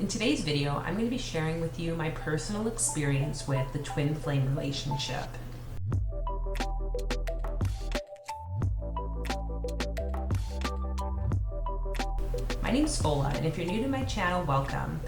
In today's video, I'm going to be sharing with you my personal experience with the twin flame relationship. My name's Fola, and if you're new to my channel, welcome.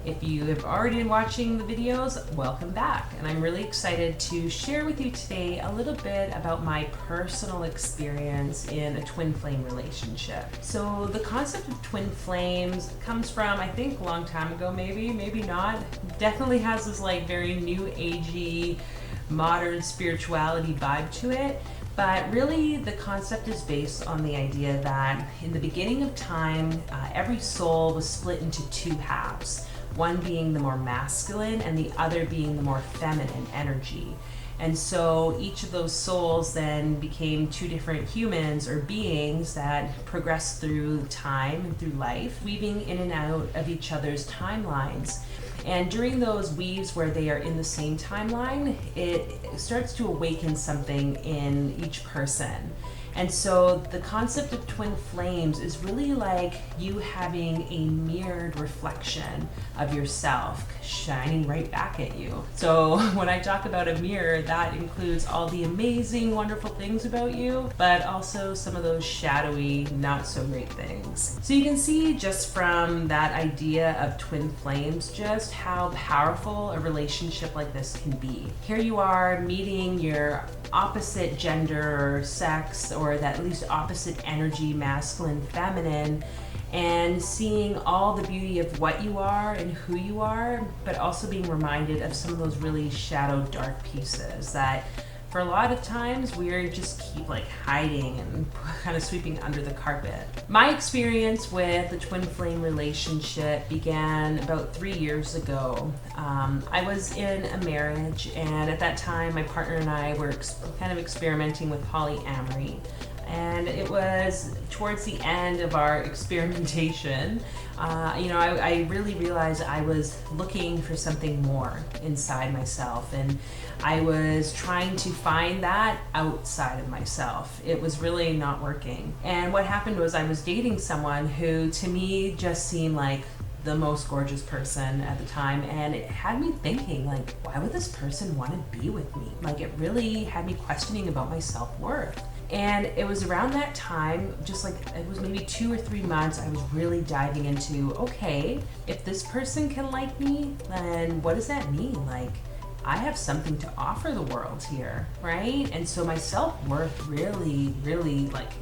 If you have already been watching the videos, welcome back. And I'm really excited to share with you today a little bit about my personal experience in a twin flame relationship. So the concept of twin flames comes from, I think, a long time ago, maybe not. Definitely has this like very new agey, modern spirituality vibe to it. But really, the concept is based on the idea that in the beginning of time, every soul was split into two halves, one being the more masculine and the other being the more feminine energy. And so each of those souls then became two different humans or beings that progressed through time and through life, weaving in and out of each other's timelines. And during those weaves where they are in the same timeline, it starts to awaken something in each person. And so the concept of twin flames is really like you having a mirrored reflection of yourself shining right back at you. So when I talk about a mirror, that includes all the amazing, wonderful things about you, but also some of those shadowy, not so great things. So you can see just from that idea of twin flames, just how powerful a relationship like this can be. Here you are meeting your opposite gender or sex, or that at least opposite energy, masculine, feminine, and seeing all the beauty of what you are and who you are, but also being reminded of some of those really shadow dark pieces that for a lot of times we just keep like hiding and kind of sweeping under the carpet. My experience with the twin flame relationship began about 3 years ago. I was in a marriage, and at that time my partner and I were kind of experimenting with polyamory. And it was towards the end of our experimentation, I really realized I was looking for something more inside myself, and I was trying to find that outside of myself. It was really not working. And what happened was I was dating someone who to me just seemed like the most gorgeous person at the time, and it had me thinking, like, why would this person want to be with me? Like, it really had me questioning about my self-worth. And it was around that time, just like it was maybe 2 or 3 months, I was really diving into, okay, if this person can like me, then what does that mean? Like, I have something to offer the world here, right? And so my self-worth really, like,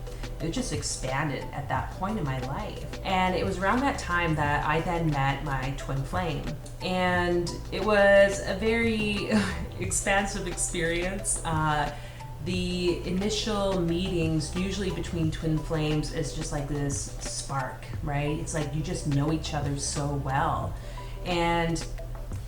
it just expanded at that point in my life. And it was around that time that I then met my twin flame. And it was a very expansive experience. The initial meetings, usually between twin flames, is just like this spark, right? It's like you just know each other so well. And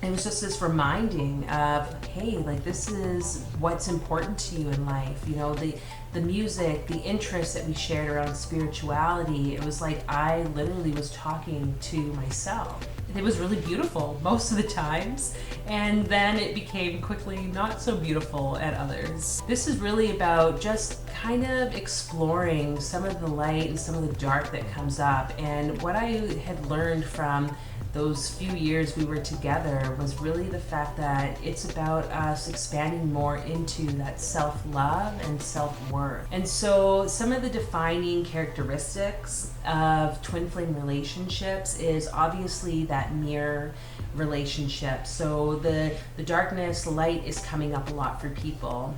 it was just this reminding of, hey, like, this is what's important to you in life. You know, the music, the interests that we shared around spirituality, it was like I literally was talking to myself. It was really beautiful most of the times, and then it became quickly not so beautiful at others. This is really about just kind of exploring some of the light and some of the dark that comes up. And what I had learned from those few years we were together was really the fact that it's about us expanding more into that self-love and self-worth. And so some of the defining characteristics of twin flame relationships is obviously that mirror relationship. So the darkness, light is coming up a lot for people.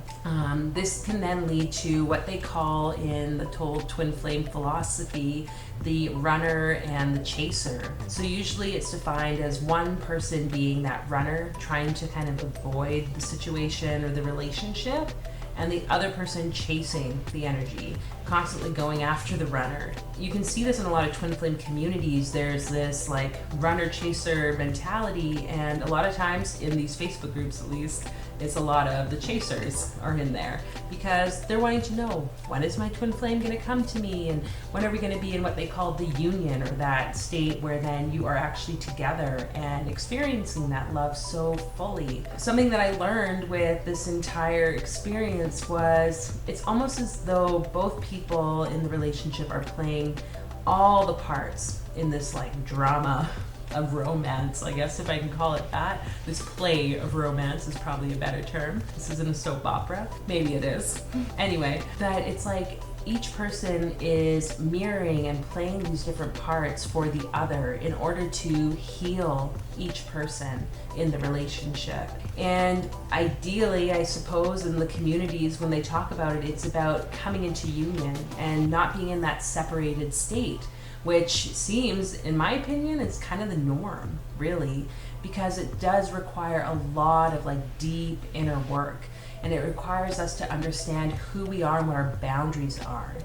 This can then lead to what they call in the whole twin flame philosophy, the runner and the chaser. So usually it's defined as one person being that runner, trying to kind of avoid the situation or the relationship, and the other person chasing the energy, constantly going after the runner. You can see this in a lot of twin flame communities. There's this like runner chaser mentality, and a lot of times in these Facebook groups, at least, it's a lot of the chasers are in there because they're wanting to know, when is my twin flame going to come to me, and when are we going to be in what they call the union, or that state where then you are actually together and experiencing that love so fully. Something that I learned with this entire experience was it's almost as though both people in the relationship are playing all the parts in this like drama of romance, I guess, if I can call it that. This play of romance is probably a better term. This isn't a soap opera. Maybe it is. Anyway, that it's like each person is mirroring and playing these different parts for the other in order to heal each person in the relationship. And ideally, I suppose, in the communities, when they talk about it, it's about coming into union and not being in that separated state, which seems, in my opinion, it's kind of the norm, really, because it does require a lot of like deep inner work. And it requires us to understand who we are and what our boundaries are.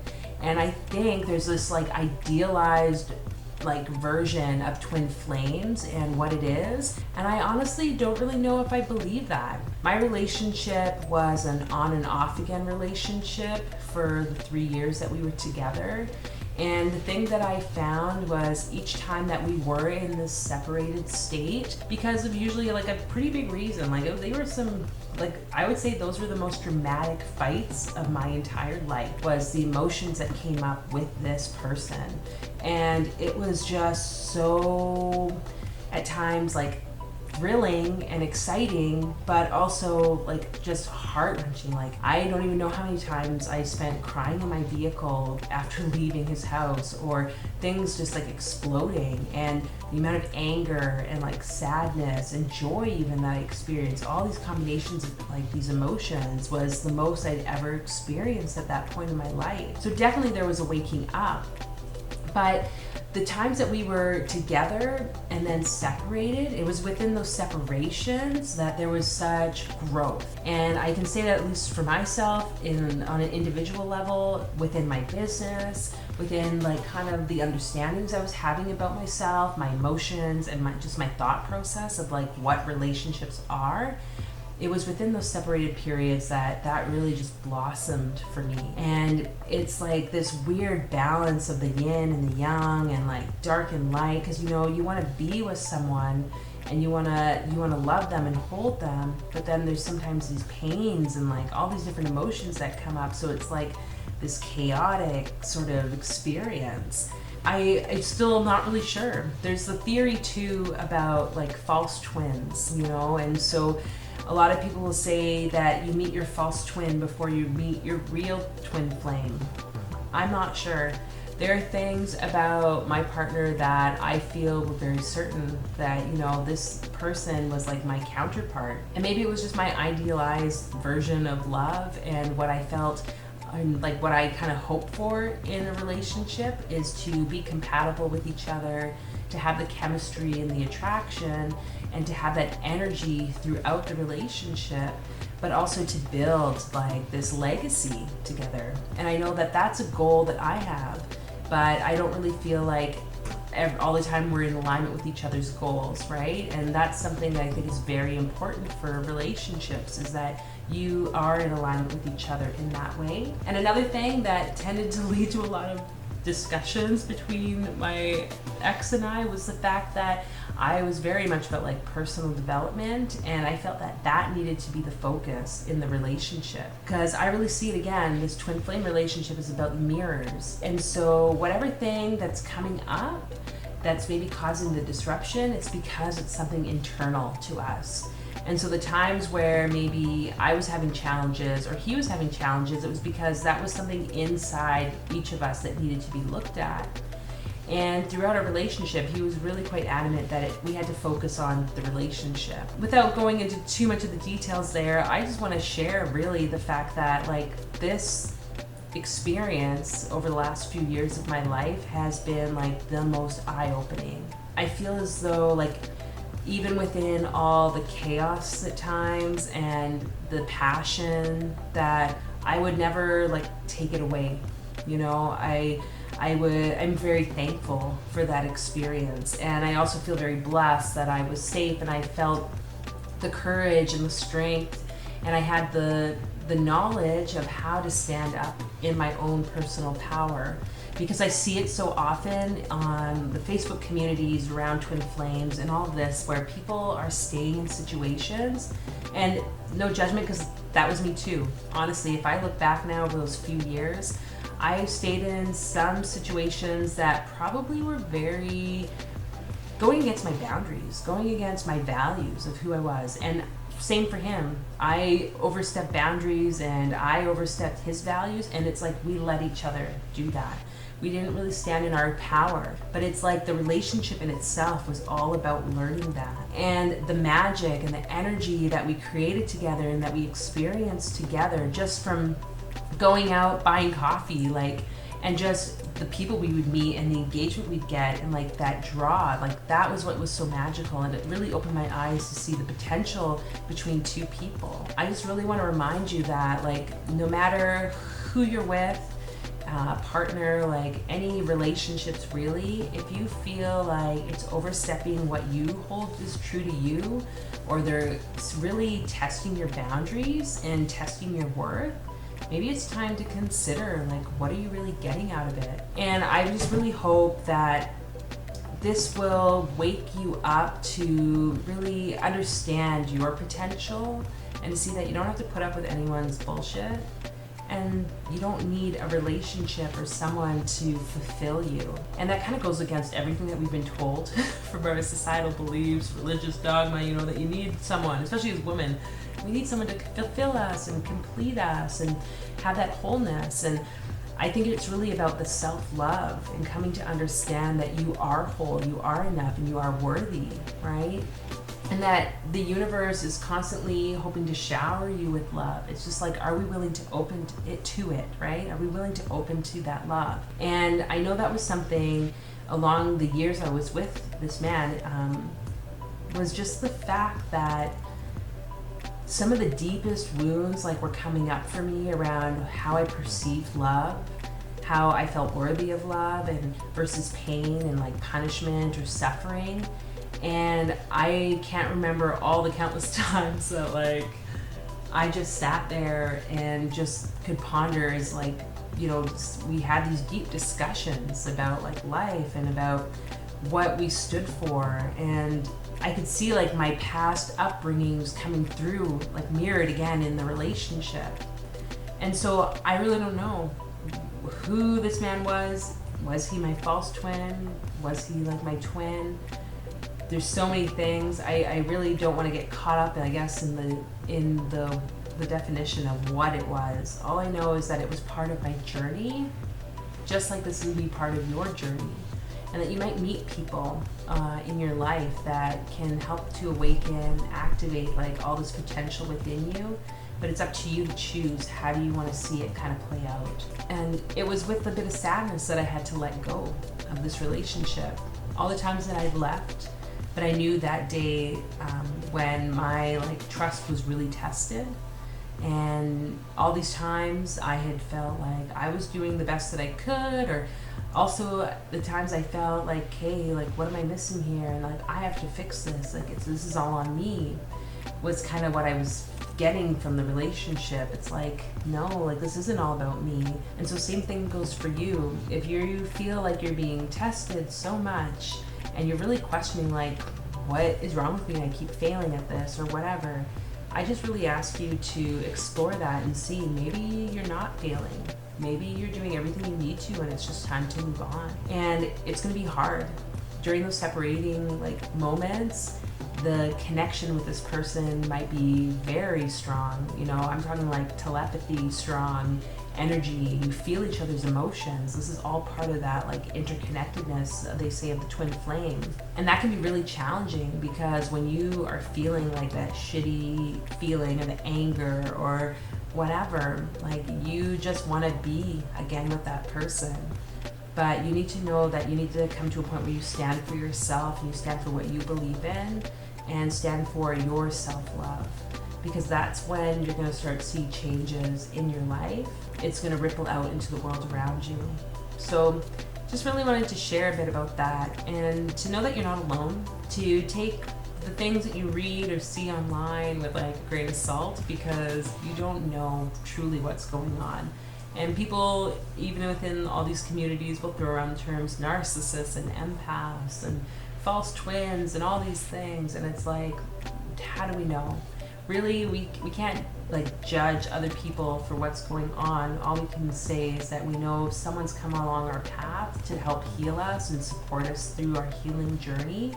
And I think there's this like idealized like version of twin flames and what it is. And I honestly don't really know if I believe that. My relationship was an on and off again relationship for the 3 years that we were together. And the thing that I found was each time that we were in this separated state, because of usually like a pretty big reason, like they were some, like I would say those were the most dramatic fights of my entire life, was the emotions that came up with this person. And it was just so, at times, like thrilling and exciting, but also like just heart-wrenching. Like I don't even know how many times I spent crying in my vehicle after leaving his house, or things just like exploding, and the amount of anger and like sadness and joy even that I experienced, all these combinations of like these emotions, was the most I'd ever experienced at that point in my life. So definitely there was a waking up. But the times that we were together and then separated, it was within those separations that there was such growth. And I can say that at least for myself, on an individual level, within my business, within like kind of the understandings I was having about myself, my emotions, and just my thought process of like what relationships are. It was within those separated periods that really just blossomed for me. And it's like this weird balance of the yin and the yang, and like dark and light, because you know you want to be with someone and you want to love them and hold them, but then there's sometimes these pains and like all these different emotions that come up, so it's like this chaotic sort of experience. I'm still not really sure. There's the theory too about like false twins, you know, and so a lot of people will say that you meet your false twin before you meet your real twin flame. I'm not sure. There are things about my partner that I feel were very certain that, you know, this person was like my counterpart. And maybe it was just my idealized version of love, and what I felt and like what I kind of hope for in a relationship is to be compatible with each other, to have the chemistry and the attraction, and to have that energy throughout the relationship, but also to build like this legacy together. And I know that that's a goal that I have, but I don't really feel like all the time we're in alignment with each other's goals, right? And that's something that I think is very important for relationships, is that you are in alignment with each other in that way. And another thing that tended to lead to a lot of discussions between my ex and I was the fact that I was very much about like personal development, and I felt that that needed to be the focus in the relationship, because I really see it again, this twin flame relationship is about mirrors. And so whatever thing that's coming up that's maybe causing the disruption, it's because it's something internal to us. And so the times where maybe I was having challenges or he was having challenges, it was because that was something inside each of us that needed to be looked at. And throughout our relationship, he was really quite adamant that we had to focus on the relationship. Without going into too much of the details there, I just want to share really the fact that like this experience over the last few years of my life has been like the most eye-opening. I feel as though like even within all the chaos at times and the passion, that I would never like take it away. You know, I'm very thankful for that experience, and I also feel very blessed that I was safe and I felt the courage and the strength, and I had the knowledge of how to stand up in my own personal power, because I see it so often on the Facebook communities around twin flames and all of this, where people are staying in situations, and no judgment, because that was me too. Honestly, if I look back now over those few years, I stayed in some situations that probably were very going against my boundaries, going against my values of who I was. And same for him. I overstepped boundaries and I overstepped his values, and it's like we let each other do that. We didn't really stand in our power, but it's like the relationship in itself was all about learning that. And the magic and the energy that we created together and that we experienced together just from going out, buying coffee, like, and just the people we would meet and the engagement we'd get and like that draw, like that was what was so magical, and it really opened my eyes to see the potential between two people. I just really want to remind you that like no matter who you're with, partner, like any relationships really, if you feel like it's overstepping what you hold is true to you, or they're really testing your boundaries and testing your worth, maybe it's time to consider like what are you really getting out of it. And I just really hope that this will wake you up to really understand your potential and to see that you don't have to put up with anyone's bullshit, and you don't need a relationship or someone to fulfill you. And that kind of goes against everything that we've been told from our societal beliefs, religious dogma, you know, that you need someone, especially as women, we need someone to fulfill us and complete us and have that wholeness. And I think it's really about the self-love and coming to understand that you are whole, you are enough, and you are worthy, right? And that the universe is constantly hoping to shower you with love. It's just like, are we willing to open to it, right? Are we willing to open to that love? And I know that was something along the years I was with this man, was just the fact that some of the deepest wounds like were coming up for me around how I perceived love, how I felt worthy of love, and versus pain and like punishment or suffering. And I can't remember all the countless times that like I just sat there and just could ponder as like, you know, we had these deep discussions about like life and about what we stood for. And I could see like my past upbringings coming through, like mirrored again in the relationship. And so I really don't know who this man was. Was he my false twin? Was he like my twin? There's so many things. I really don't want to get caught up, I guess, in the definition of what it was. All I know is that it was part of my journey, just like this will be part of your journey, and that you might meet people in your life that can help to awaken, activate like all this potential within you. But it's up to you to choose how do you want to see it kind of play out. And it was with a bit of sadness that I had to let go of this relationship. All the times that I'd left, but I knew that day when my like trust was really tested, and all these times I had felt like I was doing the best that I could, or also the times I felt like, hey, like what am I missing here, and like I have to fix this, like this is all on me, was kind of what I was getting from the relationship. It's like, no, like this isn't all about me. And so same thing goes for you. If you feel like you're being tested so much and you're really questioning like, what is wrong with me? I keep failing at this or whatever. I just really ask you to explore that and see, maybe you're not failing. Maybe you're doing everything you need to and it's just time to move on. And it's gonna be hard. During those separating like moments, the connection with this person might be very strong. You know, I'm talking like telepathy, strong energy. You feel each other's emotions. This is all part of that like interconnectedness, they say, of the twin flame. And that can be really challenging because when you are feeling like that shitty feeling of the anger or whatever, like you just want to be again with that person. But you need to know that you need to come to a point where you stand for yourself and you stand for what you believe in and stand for your self-love, because that's when you're going to start to see changes in your life. It's going to ripple out into the world around you. So just really wanted to share a bit about that and to know that you're not alone, to take the things that you read or see online with like a grain of salt, because you don't know truly what's going on. And people, even within all these communities, will throw around the terms narcissists and empaths and false twins and all these things. And it's like, how do we know? really we can't like judge other people for what's going on. All we can say is that we know someone's come along our path to help heal us and support us through our healing journey.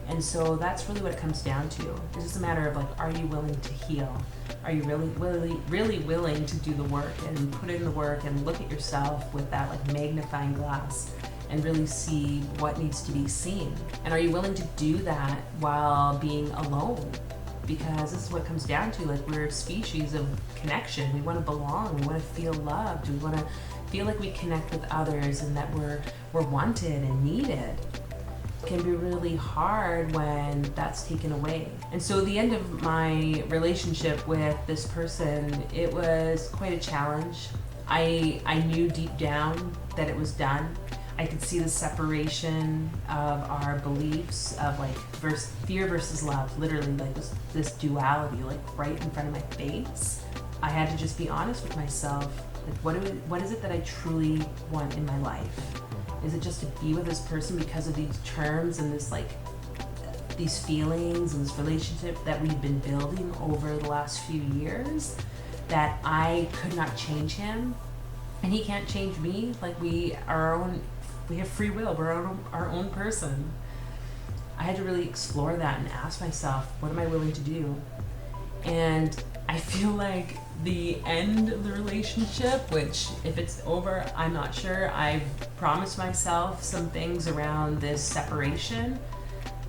And so that's really what it comes down to. It's just a matter of like, are you willing to heal? Are you really willing to do the work and put in the work and look at yourself with that like magnifying glass and really see what needs to be seen? And are you willing to do that while being alone? Because this is what it comes down to. Like, we're a species of connection. We want to belong. We want to feel loved. We want to feel like we connect with others and that we're wanted and needed. Can be really hard when that's taken away. And so the end of my relationship with this person, it was quite a challenge. I knew deep down that it was done. I could see the separation of our beliefs of like fear versus love, literally like this duality like right in front of my face. I had to just be honest with myself. Like, what is it that I truly want in my life? Is it just to be with this person because of these terms and this like these feelings and this relationship that we've been building over the last few years, that I could not change him and he can't change me? Like, we have free will. We're our own person. I had to really explore that and ask myself, what am I willing to do? And I feel like the end of the relationship, which if it's over, I'm not sure. I've promised myself some things around this separation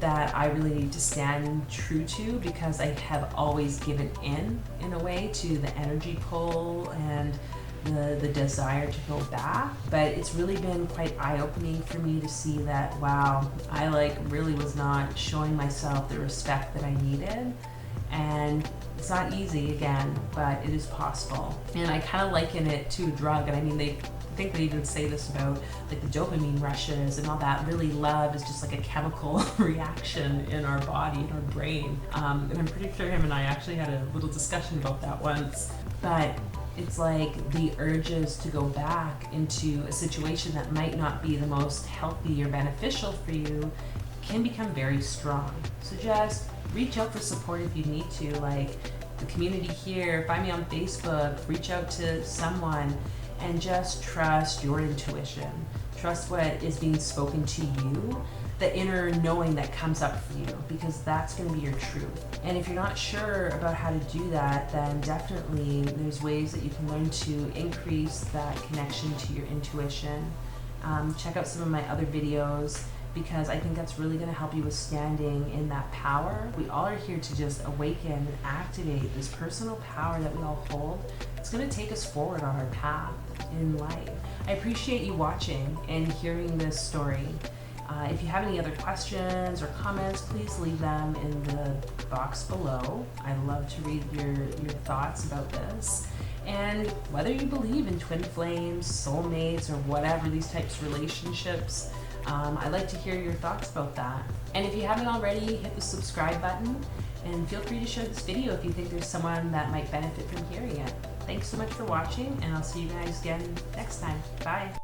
that I really need to stand true to, because I have always given in a way, to the energy pull and the desire to go back. But it's really been quite eye-opening for me to see that, wow, I like really was not showing myself the respect that I needed. And it's not easy, again, but it is possible. And I kind of liken it to a drug. And I mean, I think they even say this about like the dopamine rushes and all that. Really, love is just like a chemical reaction in our body, in our brain. And I'm pretty sure him and I actually had a little discussion about that once. But it's like the urges to go back into a situation that might not be the most healthy or beneficial for you can become very strong. So just reach out for support if you need to. Like the community here, find me on Facebook, reach out to someone, and just trust your intuition. Trust what is being spoken to you, the inner knowing that comes up for you, because that's going to be your truth. And if you're not sure about how to do that, then definitely there's ways that you can learn to increase that connection to your intuition. Check out some of my other videos, because I think that's really going to help you with standing in that power. We all are here to just awaken and activate this personal power that we all hold. It's going to take us forward on our path in life. I appreciate you watching and hearing this story. If you have any other questions or comments, please leave them in the box below. I love to read your thoughts about this. And whether you believe in twin flames, soulmates, or whatever, these types of relationships, I'd like to hear your thoughts about that. And if you haven't already, hit the subscribe button and feel free to share this video if you think there's someone that might benefit from hearing it. Thanks so much for watching, and I'll see you guys again next time. Bye.